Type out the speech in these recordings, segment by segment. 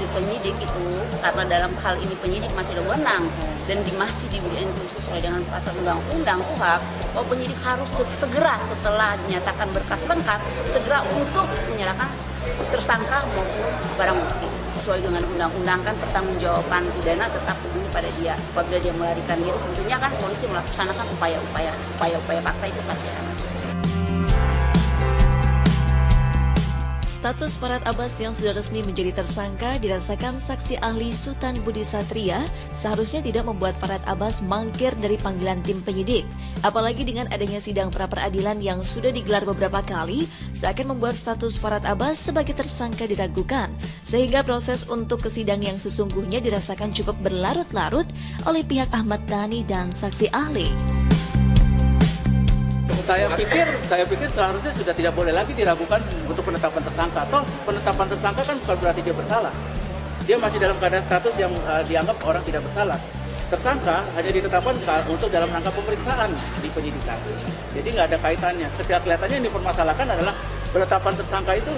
dari penyidik itu, karena dalam hal ini penyidik masih ada wewenang dan masih diberi instruksi sesuai dengan pasal undang-undang KUHP, bahwa penyidik harus segera setelah dinyatakan berkas lengkap, segera untuk menyerahkan tersangka maupun barang bukti. Sesuai dengan undang-undang kan pertanggungjawaban pidana tetap berhubung pada dia. Apabila dia melarikan diri, tentunya kan polisi melaksanakan upaya-upaya paksa itu pasti akan. Status Farhad Abbas yang sudah resmi menjadi tersangka dirasakan saksi ahli Sutan Budi Satria seharusnya tidak membuat Farhad Abbas mangkir dari panggilan tim penyidik. Apalagi dengan adanya sidang pra-peradilan yang sudah digelar beberapa kali, seakan membuat status Farhad Abbas sebagai tersangka diragukan, sehingga proses untuk ke sidang yang sesungguhnya dirasakan cukup berlarut-larut oleh pihak Ahmad Dhani dan saksi ahli. Saya pikir seharusnya sudah tidak boleh lagi diragukan untuk penetapan tersangka. Toh penetapan tersangka kan bukan berarti dia bersalah. Dia masih dalam keadaan status yang dianggap orang tidak bersalah. Tersangka hanya ditetapkan untuk dalam rangka pemeriksaan di penyidikan. Jadi nggak ada kaitannya. Setiap kelihatannya yang dipermasalahkan adalah penetapan tersangka itu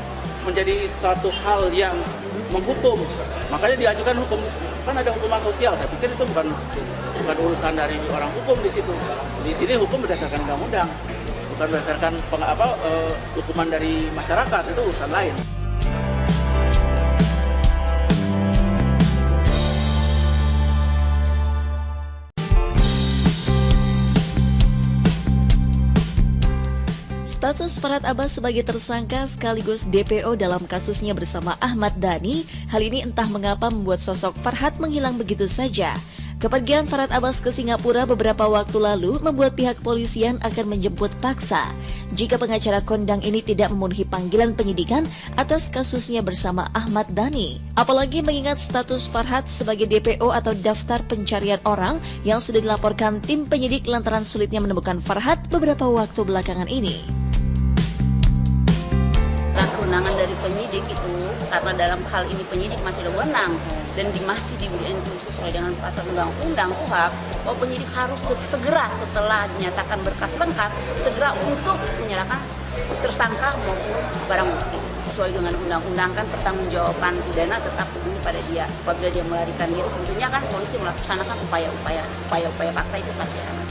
menjadi suatu hal yang menghukum. Makanya diajukan hukum, kan ada hukuman sosial. Saya pikir itu bukan urusan dari orang hukum di situ. Di sini hukum berdasarkan undang-undang, bukan berdasarkan hukuman dari masyarakat, itu urusan lain. Status Farhad Abbas sebagai tersangka sekaligus DPO dalam kasusnya bersama Ahmad Dhani, hal ini entah mengapa membuat sosok Farhad menghilang begitu saja. Kepergian Farhad Abbas ke Singapura beberapa waktu lalu membuat pihak kepolisian akan menjemput paksa jika pengacara kondang ini tidak memenuhi panggilan penyidikan atas kasusnya bersama Ahmad Dhani. Apalagi mengingat status Farhad sebagai DPO atau daftar pencarian orang yang sudah dilaporkan tim penyidik lantaran sulitnya menemukan Farhad beberapa waktu belakangan ini. Kewenangan dari penyidik itu, karena dalam hal ini penyidik masih ada wewenang dan masih diberi instruksi sesuai dengan pasal undang-undang KUHP, bahwa penyidik harus segera setelah dinyatakan berkas lengkap, segera untuk menyerahkan tersangka maupun barang bukti. Sesuai dengan undang-undang kan pertanggungjawaban pidana tetap berhubung pada dia. Apabila dia melarikan diri, tentunya kan polisi melaksanakan upaya-upaya paksa itu pasti akan.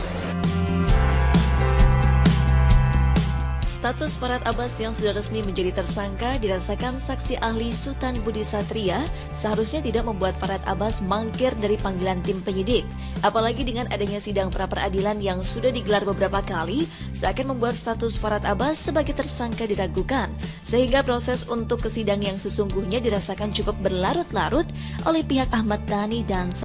Status Farhad Abbas yang sudah resmi menjadi tersangka dirasakan saksi ahli Sutan Budi Satria seharusnya tidak membuat Farhad Abbas mangkir dari panggilan tim penyidik. Apalagi dengan adanya sidang pra-peradilan yang sudah digelar beberapa kali, seakan membuat status Farhad Abbas sebagai tersangka diragukan, sehingga proses untuk ke sidang yang sesungguhnya dirasakan cukup berlarut-larut oleh pihak Ahmad Dhani dan